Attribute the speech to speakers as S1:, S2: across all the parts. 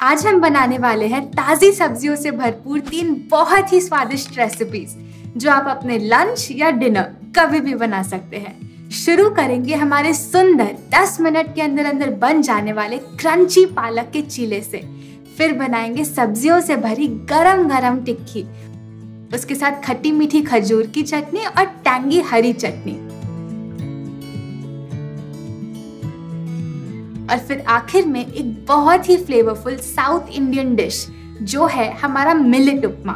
S1: आज हम बनाने वाले हैं ताज़ी सब्जियों से भरपूर 3 बहुत ही स्वादिष्ट रेसिपीज जो आप अपने लंच या डिनर कभी भी बना सकते हैं। शुरू करेंगे हमारे सुंदर 10 मिनट के अंदर अंदर बन जाने वाले क्रंची पालक के चीले से। फिर बनाएंगे सब्जियों से भरी गरम गरम टिक्की, उसके साथ खट्टी मीठी खजूर की चटनी और टैंगी हरी चटनी। और फिर आखिर में एक बहुत ही फ्लेवरफुल साउथ इंडियन डिश जो है हमारा मिलेट उपमा।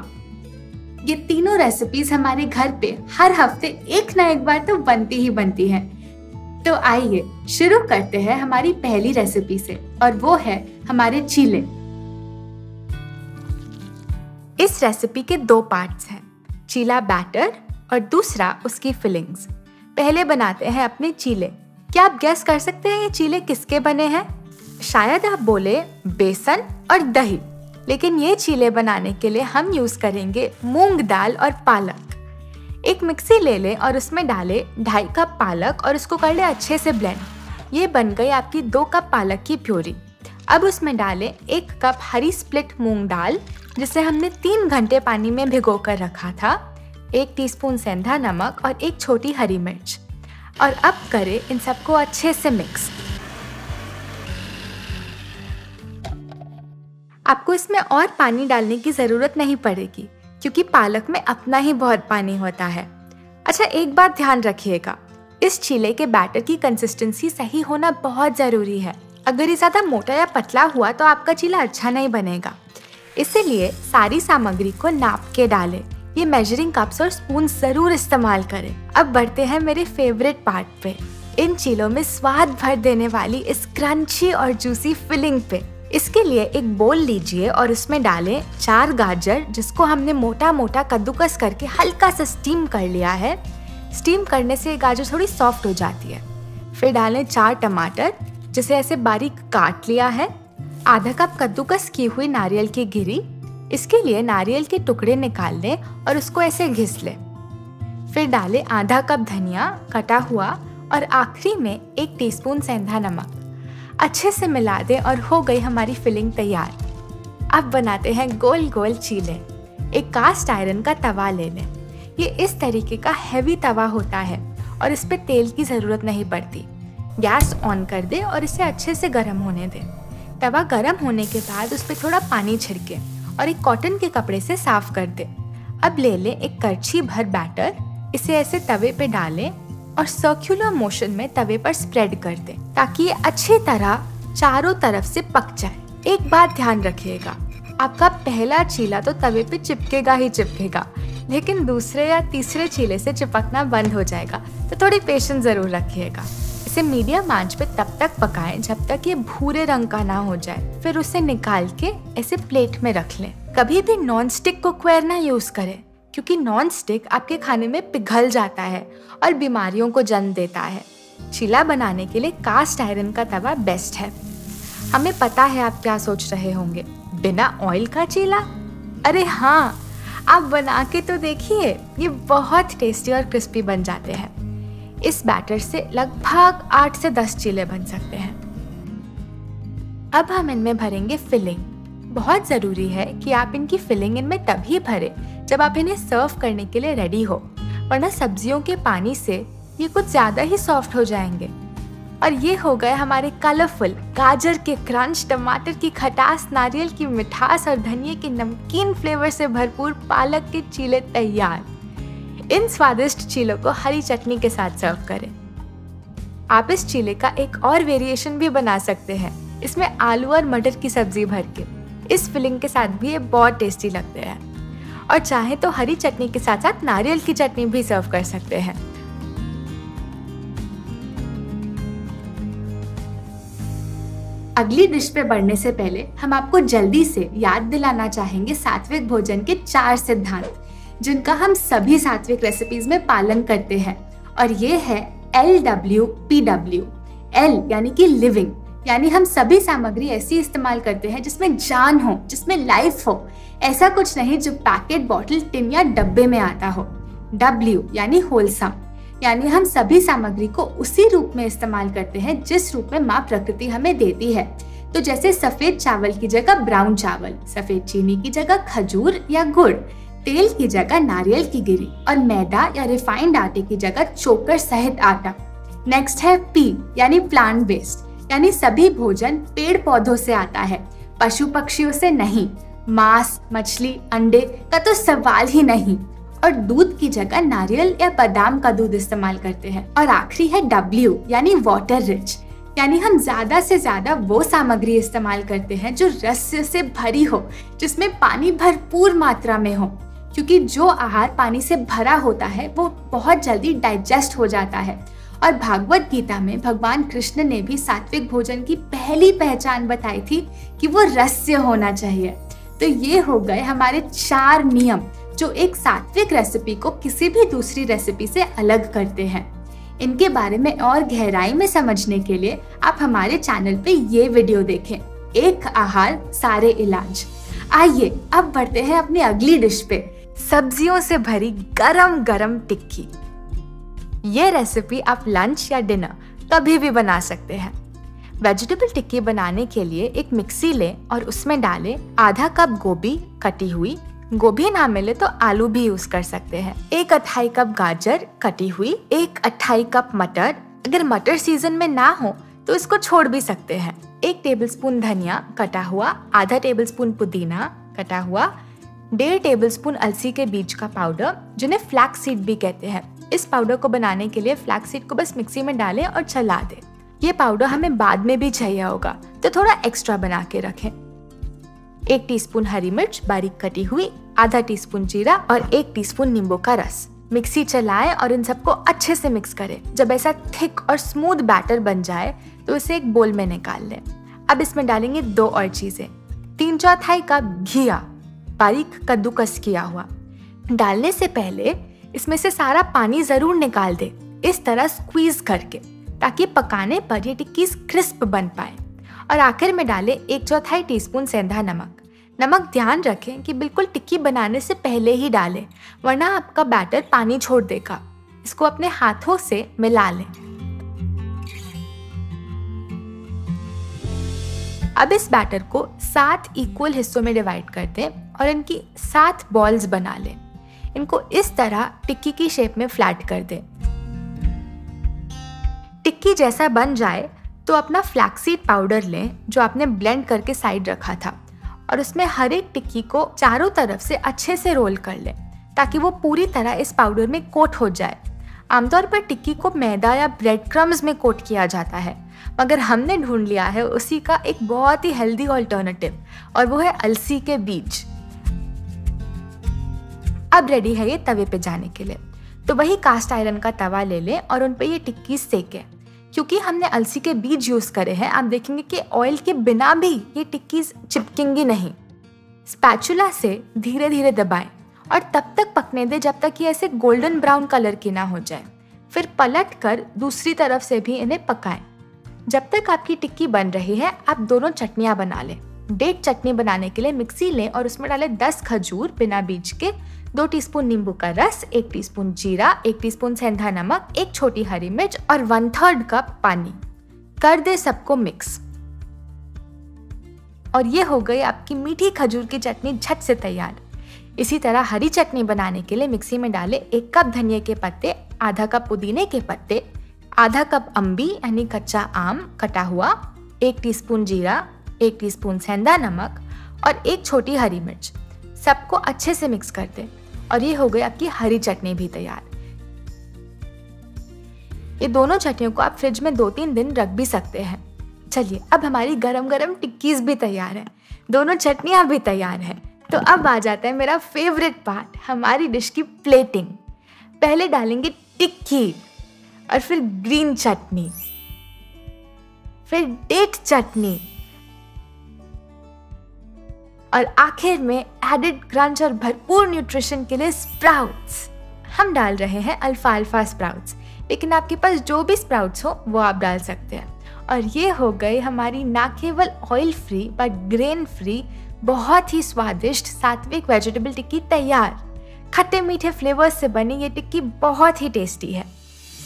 S1: ये तीनों रेसिपीज हमारे घर पे हर हफ्ते एक ना एक बार तो बनती ही बनती हैं। तो आइए शुरू करते हैं हमारी पहली रेसिपी से, और वो है हमारे चीले। इस रेसिपी के 2 पार्ट्स हैं, चीला बैटर और दूसरा उसकी फिलिंग्स। पहले बनाते हैं अपने चीले। क्या आप गैस कर सकते हैं ये चीले किसके बने हैं? शायद आप बोले बेसन और दही, लेकिन ये चीले बनाने के लिए हम यूज करेंगे मूंग दाल और पालक। एक मिक्सी ले लें और उसमें डालें 2.5 कप पालक और उसको कर लें अच्छे से ब्लेंड। ये बन गई आपकी 2 कप पालक की प्यूरी। अब उसमें डालें 1 कप हरी स्प्लिट मूंग दाल जिसे हमने 3 घंटे पानी में भिगो कर रखा था, 1 टीस्पून सेंधा नमक और 1 छोटी हरी मिर्च। और अब करें इन सबको अच्छे से मिक्स। आपको इसमें और पानी डालने की ज़रूरत नहीं पड़ेगी क्योंकि पालक में अपना ही बहुत पानी होता है। अच्छा, एक बात ध्यान रखिएगा, इस चीले के बैटर की कंसिस्टेंसी सही होना बहुत ज़रूरी है। अगर ये ज़्यादा मोटा या पतला हुआ तो आपका चीला अच्छा नहीं बनेगा। इसीलिए सारी सामग्री को नाप के डालें। ये मेजरिंग कप्स और स्पून जरूर इस्तेमाल करें। अब बढ़ते हैं मेरे फेवरेट पार्ट पे, इन चीलों में स्वाद भर देने वाली इस क्रंची और जूसी फिलिंग पे। इसके लिए एक बोल लीजिए और उसमें डालें 4 गाजर जिसको हमने मोटा मोटा कद्दूकस करके हल्का सा स्टीम कर लिया है। स्टीम करने से ये गाजर थोड़ी सॉफ्ट हो जाती है। फिर डालें 4 टमाटर जिसे ऐसे बारीक काट लिया है। आधा कप कद्दूकस की हुई नारियल की गिरी, इसके लिए नारियल के टुकड़े निकाल लें और उसको ऐसे घिस लें। फिर डालें आधा कप धनिया कटा हुआ और आखिरी में 1 टीस्पून सेंधा नमक। अच्छे से मिला दें और हो गई हमारी फिलिंग तैयार। अब बनाते हैं गोल गोल चीले। एक कास्ट आयरन का तवा ले लें। ये इस तरीके का हैवी तवा होता है और इस पे तेल की ज़रूरत नहीं पड़ती। गैस ऑन कर दें और इसे अच्छे से गर्म होने दें। तवा गर्म होने के बाद उस पर थोड़ा पानी छिड़कें और एक कॉटन के कपड़े से साफ कर दें। अब ले लें एक करछी भर बैटर, इसे ऐसे तवे पे डालें और सर्कुलर मोशन में तवे पर स्प्रेड कर दें ताकि ये अच्छी तरह चारों तरफ से पक जाए। एक बात ध्यान रखिएगा, आपका पहला चीला तो तवे पे चिपकेगा ही चिपकेगा, लेकिन दूसरे या तीसरे चीले से चिपकना बंद हो जाएगा, तो थोड़ी पेशेंस जरूर रखिएगा। इसे मीडियम आंच पे तब तक पकाएं जब तक ये भूरे रंग का ना हो जाए। फिर उसे निकाल के ऐसे प्लेट में रख लें। कभी भी नॉन स्टिक कुकवेयर ना यूज करें क्योंकि नॉन स्टिक आपके खाने में पिघल जाता है और बीमारियों को जन्म देता है। चीला बनाने के लिए कास्ट आयरन का तवा बेस्ट है। हमें पता है आप क्या सोच रहे होंगे, बिना ऑयल का चीला? अरे हाँ, आप बना के तो देखिए, ये बहुत टेस्टी और क्रिस्पी बन जाते हैं। इस बैटर से लगभग 8 से 10 चीले बन सकते हैं। अब हम इनमें भरेंगे फिलिंग। बहुत ज़रूरी है कि आप इनकी फिलिंग इनमें तभी भरें जब आप इन्हें सर्व करने के लिए रेडी हो, वरना सब्जियों के पानी से ये कुछ ज़्यादा ही सॉफ्ट हो जाएंगे। और ये हो गए हमारे कलरफुल गाजर के क्रंच, टमाटर की खटास, नारियल की मिठास और धनिये के नमकीन फ्लेवर से भरपूर पालक के चीले तैयार। इन स्वादिष्ट चीलों को हरी चटनी के साथ सर्व करें। आप इस चीले का एक और वेरिएशन भी बना सकते हैं, इसमें आलू और मटर की सब्जी भर के। इस फिलिंग के साथ भी ये बहुत टेस्टी लगते हैं। और चाहे तो हरी चटनी के साथ साथ नारियल की चटनी भी सर्व कर सकते हैं। अगली डिश पे बढ़ने से पहले हम आपको जल्दी से याद दिलाना चाहेंगे सात्विक भोजन के 4 सिद्धांत, जिनका हम सभी सात्विक रेसिपीज में पालन करते हैं। और ये है LWPW। L यानी कि लिविंग, यानी हम सभी सामग्री ऐसी इस्तेमाल करते हैं जिसमें जान हो, जिसमें लाइफ हो। ऐसा कुछ नहीं जो पैकेट, बॉटल, टिन या डब्बे में आता हो। W यानी होलसम, यानी हम सभी सामग्री को उसी रूप में इस्तेमाल करते हैं जिस रूप में माँ प्रकृति हमें देती है। तो जैसे सफेद चावल की जगह ब्राउन चावल, सफेद चीनी की जगह खजूर या गुड़, तेल की जगह नारियल की गिरी और मैदा या रिफाइंड आटे की जगह चोकर सहित आटा। नेक्स्ट है पी यानी प्लांट बेस्ड, यानी सभी भोजन पेड़ पौधों से आता है, पशु पक्षियों से नहीं। मांस, मछली, अंडे का तो सवाल ही नहीं। और दूध की जगह नारियल या बादाम का दूध इस्तेमाल करते हैं। और आखिरी है W यानी वाटर रिच, यानी हम ज्यादा से ज्यादा वो सामग्री इस्तेमाल करते हैं जो रस से भरी हो, जिसमें पानी भरपूर मात्रा में हो, क्योंकि जो आहार पानी से भरा होता है वो बहुत जल्दी डाइजेस्ट हो जाता है। और भागवत गीता में भगवान कृष्ण ने भी सात्विक भोजन की पहली पहचान बताई थी कि वो रस्य होना चाहिए। तो ये हो गए हमारे 4 नियम जो एक सात्विक रेसिपी को किसी भी दूसरी रेसिपी से अलग करते हैं। इनके बारे में और गहराई में समझने के लिए आप हमारे चैनल पे ये वीडियो देखें, एक आहार सारे इलाज। आइए अब बढ़ते हैं अपनी अगली डिश पे, सब्जियों से भरी गरम गरम टिक्की। ये रेसिपी आप लंच या डिनर कभी भी बना सकते हैं। वेजिटेबल टिक्की बनाने के लिए एक मिक्सी लें और उसमें डालें आधा कप गोभी कटी हुई, गोभी ना मिले तो आलू भी यूज कर सकते हैं, 1/2 कप गाजर कटी हुई, 1/2 कप मटर, अगर मटर सीजन में ना हो तो इसको छोड़ भी सकते हैं, 1 टेबलस्पून धनिया कटा हुआ, आधा टेबलस्पून पुदीना कटा हुआ, 1.5 टेबलस्पून अलसी के बीज का पाउडर जिन्हें फ्लैक्स सीड भी कहते हैं। इस पाउडर को बनाने के लिए फ्लैक्स सीड को बस मिक्सी में डालें और चला दें। ये पाउडर हमें बाद में भी चाहिए होगा तो थोड़ा एक्स्ट्रा बना के रखें। 1 टीस्पून हरी मिर्च बारीक कटी हुई, आधा टीस्पून जीरा और 1 टीस्पून नींबू का रस। मिक्सी चलाएं और इन सबको अच्छे से मिक्स करें। जब ऐसा थिक और स्मूथ बैटर बन जाए तो इसे एक बोल में निकाल लें। अब इसमें डालेंगे 2 और चीजें, 3/4 कप घी बारीक कद्दूकस किया हुआ। डालने से पहले इसमें से सारा पानी जरूर निकाल दें, इस तरह स्क्वीज करके, ताकि पकाने पर ये टिक्कीज क्रिस्प बन पाए। और आखिर में डालें 1/4 टीस्पून सेंधा नमक। नमक ध्यान रखें कि बिल्कुल टिक्की बनाने से पहले ही डालें, वरना आपका बैटर पानी छोड़ देगा। इसको अपने हाथों से मिला लें। अब इस बैटर को 7 इक्वल हिस्सों में डिवाइड कर दें और इनकी 7 बॉल्स बना लें। इनको इस तरह टिक्की की शेप में फ्लैट कर दें। टिक्की जैसा बन जाए तो अपना फ्लैक्सीड पाउडर लें जो आपने ब्लेंड करके साइड रखा था, और उसमें हर एक टिक्की को चारों तरफ से अच्छे से रोल कर लें ताकि वो पूरी तरह इस पाउडर में कोट हो जाए। आमतौर पर टिक्की को मैदा या ब्रेड क्रम्स में कोट किया जाता है, मगर हमने ढूंढ लिया है उसी का एक बहुत ही हेल्दी ऑल्टरनेटिव, और वो है अलसी के बीज। अब रेडी है ये तवे पे जाने के लिए। तो वही कास्ट आयरन का तवा ले लें और उन पे ये टिक्की सेकें। क्योंकि हमने अलसी के बीज यूज करे हैं, आप देखेंगे कि ऑयल के बिना भी ये टिक्कीज चिपकेंगी नहीं। स्पैचुला से धीरे धीरे दबाएं और तब तक पकने दें जब तक ये ऐसे गोल्डन ब्राउन कलर की ना हो जाए। फिर पलट कर दूसरी तरफ से भी इन्हें पकाएं। जब तक आपकी टिक्की बन रही है आप दोनों चटनियाँ बना लें। डेट चटनी बनाने के लिए मिक्सी लें और उसमें डालें 10 खजूर बिना बीज के, 2 टीस्पून नींबू का रस, 1 टीस्पून जीरा, 1 टीस्पून सेंधा नमक, 1 छोटी हरी मिर्च और 1/3 कप पानी। कर दे सबको मिक्स। और ये हो गई आपकी मीठी खजूर की चटनी झट से तैयार। इसी तरह हरी चटनी बनाने के लिए मिक्सी में डालें 1 कप धनिया के पत्ते, आधा कप पुदीने के पत्ते, आधा कप अम्बी यानी कच्चा आम कटा हुआ, 1 टीस्पून जीरा, 1 टीस्पून सेंधा नमक और 1 छोटी हरी मिर्च। सबको अच्छे से मिक्स कर दें और ये हो गई आपकी हरी चटनी भी तैयार। ये दोनों चटनियों को आप फ्रिज में 2-3 दिन रख भी सकते हैं। चलिए अब हमारी गरम गरम टिक्कीज भी तैयार है, दोनों चटनियाँ भी तैयार हैं। तो अब आ जाता है मेरा फेवरेट पार्ट, हमारी डिश की प्लेटिंग। पहले डालेंगे टिक्की और फिर ग्रीन चटनी, फिर डेट चटनी और आखिर में एडेड क्रंच और भरपूर न्यूट्रिशन के लिए स्प्राउट्स। हम डाल रहे हैं अल्फाल्फा स्प्राउट्स, लेकिन आपके पास जो भी स्प्राउट्स हो वो आप डाल सकते हैं। और ये हो गई हमारी ना केवल oil free but grain free बहुत ही स्वादिष्ट सात्विक वेजिटेबल टिक्की तैयार। खट्टे मीठे फ्लेवर्स से बनी ये टिक्की बहुत ही टेस्टी है।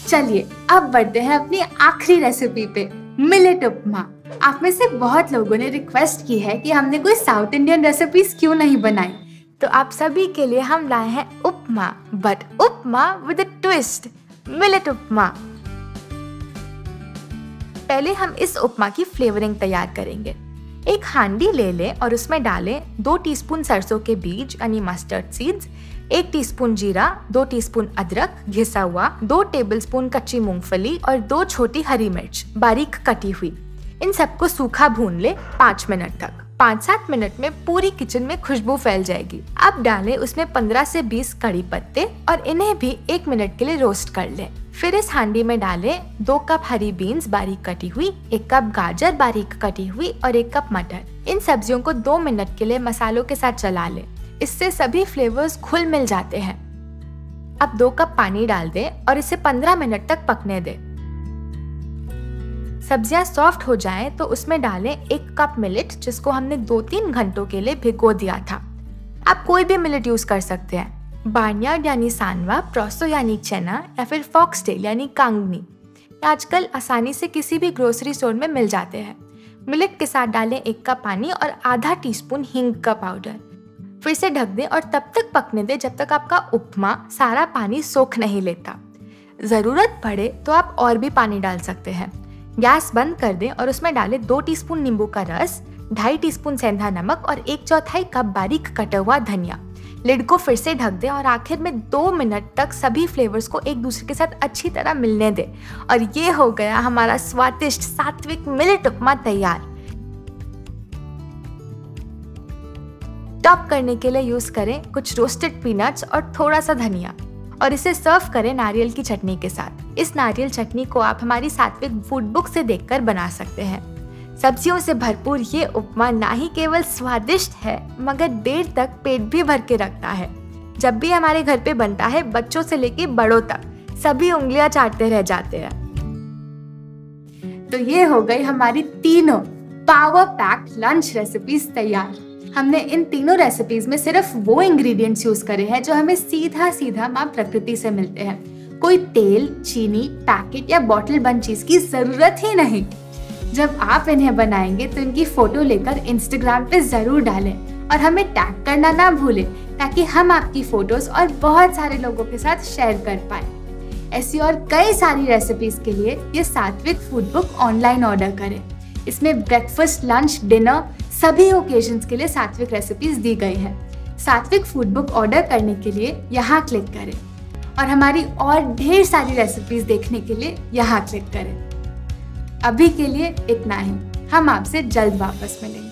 S1: चलिए अब बढ़ते हैं अपनी आखिरी रेसिपी पे, मिलेट उपमा। आप में से बहुत लोगों ने रिक्वेस्ट की है कि हमने कोई साउथ इंडियन रेसिपीज क्यों नहीं बनाई, तो आप सभी के लिए हम लाए हैं upma, but upma with a twist, millet upma. पहले हम इस उपमा की फ्लेवरिंग तैयार करेंगे। एक हांडी ले लें और उसमें डालें 2 टीस्पून सरसों के बीज यानी मस्टर्ड सीड्स, 1 टीस्पून जीरा, 2 टीस्पून अदरक घिसा हुआ, 2 टेबलस्पून कच्ची मूंगफली और 2 छोटी हरी मिर्च बारीक कटी हुई। इन सबको सूखा भून ले 5 मिनट तक। 5-7 मिनट में पूरी किचन में खुशबू फैल जाएगी। अब डालें उसमें 15 से 20 कड़ी पत्ते और इन्हें भी 1 मिनट के लिए रोस्ट कर लें। फिर इस हांडी में डालें 2 कप हरी बीन्स बारीक कटी हुई, 1 कप गाजर बारीक कटी हुई और 1 कप मटर। इन सब्जियों को 2 मिनट के लिए मसालों के साथ चला लें। इससे सभी फ्लेवर्स घुल मिल जाते हैं। अब 2 कप पानी डाल दें और इसे 15 मिनट तक पकने दें। सब्जियां सॉफ्ट हो जाएं तो उसमें डालें 1 कप मिलेट जिसको हमने 2-3 घंटों के लिए भिगो दिया था। आप कोई भी मिलेट यूज कर सकते हैं, बार्नयार्ड यानी सांवा, प्रोसो यानी चना या फिर फॉक्सटेल यानी कांगनी। आजकल आसानी से किसी भी ग्रोसरी स्टोर में मिल जाते हैं। मिलेट के साथ डालें 1 कप पानी और आधा टीस्पून हींग का पाउडर। फिर से ढक दें और तब तक पकने दें जब तक आपका उपमा सारा पानी सोख नहीं लेता। ज़रूरत पड़े तो आप और भी पानी डाल सकते हैं। गैस बंद कर दें और उसमें डालें 2 टीस्पून नींबू का रस, 2.5 टीस्पून सेंधा नमक और 1/4 कप बारीक कटा हुआ धनिया। लिड को फिर से ढक दें और आखिर में 2 मिनट तक सभी फ्लेवर्स को एक दूसरे के साथ अच्छी तरह मिलने दें। और ये हो गया हमारा स्वादिष्ट सात्विक मिलेट उपमा तैयार। टॉप करने के लिए यूज करें कुछ रोस्टेड पीनट्स और थोड़ा सा धनिया और इसे सर्व करें नारियल की चटनी के साथ। इस नारियल चटनी को आप हमारी सात्विक फूड बुक से देखकर बना सकते हैं। सब्जियों से भरपूर ये उपमा ना ही केवल स्वादिष्ट है मगर देर तक पेट भी भर के रखता है। जब भी हमारे घर पे बनता है बच्चों से लेके बड़ों तक सभी उंगलियां चाटते रह जाते हैं। तो ये हो गई हमारी तीनों पावर पैक्ड लंच रेसिपीज तैयार। हमने इन तीनों रेसिपीज में सिर्फ वो इंग्रेडिएंट्स यूज करे हैं जो हमें सीधा सीधा माँ प्रकृति से मिलते हैं। कोई तेल, चीनी, पैकेट या बॉटल बंद चीज की जरूरत ही नहीं। जब आप इन्हें बनाएंगे तो इनकी फोटो लेकर इंस्टाग्राम पे जरूर डालें और हमें टैग करना ना भूलें ताकि हम आपकी फोटोज और बहुत सारे लोगों के साथ शेयर कर पाए। ऐसी और कई सारी रेसिपीज के लिए ये सात्विक फूड बुक ऑनलाइन ऑर्डर करें। इसमें ब्रेकफास्ट, लंच, डिनर सभी ओकेजन्स के लिए सात्विक रेसिपीज दी गई है। सात्विक फूड बुक ऑर्डर करने के लिए यहाँ क्लिक करें और हमारी और ढेर सारी रेसिपीज देखने के लिए यहाँ क्लिक करें। अभी के लिए इतना ही। हम आपसे जल्द वापस मिलेंगे।